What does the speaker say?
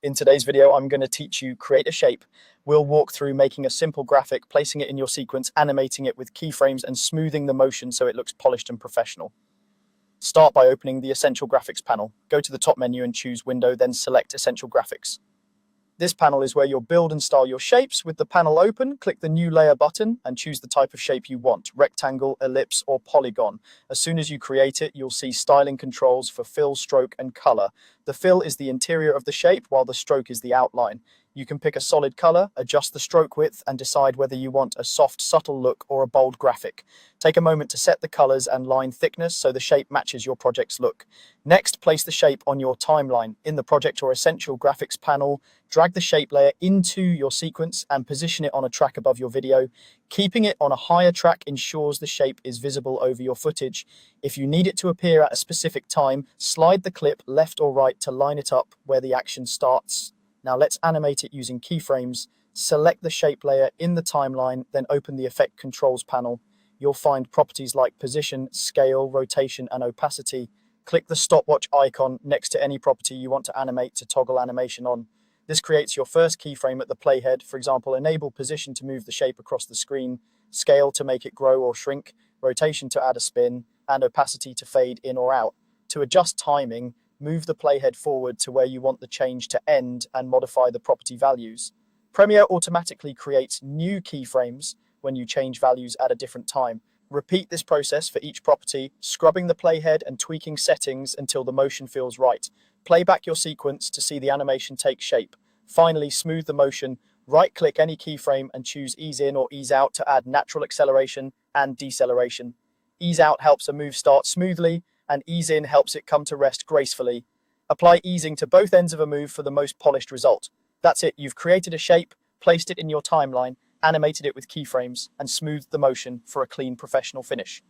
In today's video, I'm going to teach you create a shape. We'll walk through making a simple graphic, placing it in your sequence, animating it with keyframes, and smoothing the motion so it looks polished and professional. Start by opening the Essential Graphics panel. Go to the top menu and choose Window, then select Essential Graphics. This panel is where you'll build and style your shapes. With the panel open, click the New Layer button and choose the type of shape you want, rectangle, ellipse, or polygon. As soon as you create it, you'll see styling controls for fill, stroke, and color. The fill is the interior of the shape, while the stroke is the outline. You can pick a solid color, adjust the stroke width, and decide whether you want a soft, subtle look or a bold graphic. Take a moment to set the colors and line thickness so the shape matches your project's look. Next, place the shape on your timeline. In the Project or Essential Graphics panel, drag the shape layer into your sequence and position it on a track above your video. Keeping it on a higher track ensures the shape is visible over your footage. If you need it to appear at a specific time, slide the clip left or right to line it up where the action starts. Now let's animate it using keyframes. Select the shape layer in the timeline, then open the Effect Controls panel. You'll find properties like position, scale, rotation, and opacity. Click the stopwatch icon next to any property you want to animate to toggle animation on. This creates your first keyframe at the playhead. For example, enable position to move the shape across the screen, scale to make it grow or shrink, rotation to add a spin, and opacity to fade in or out. To adjust timing, move the playhead forward to where you want the change to end and modify the property values. Premiere automatically creates new keyframes when you change values at a different time. Repeat this process for each property, scrubbing the playhead and tweaking settings until the motion feels right. Play back your sequence to see the animation take shape. Finally, smooth the motion. Right-click any keyframe and choose Ease In or Ease Out to add natural acceleration and deceleration. Ease Out helps a move start smoothly, and Ease In helps it come to rest gracefully. Apply easing to both ends of a move for the most polished result. That's it, you've created a shape, placed it in your timeline, animated it with keyframes, and smoothed the motion for a clean, professional finish.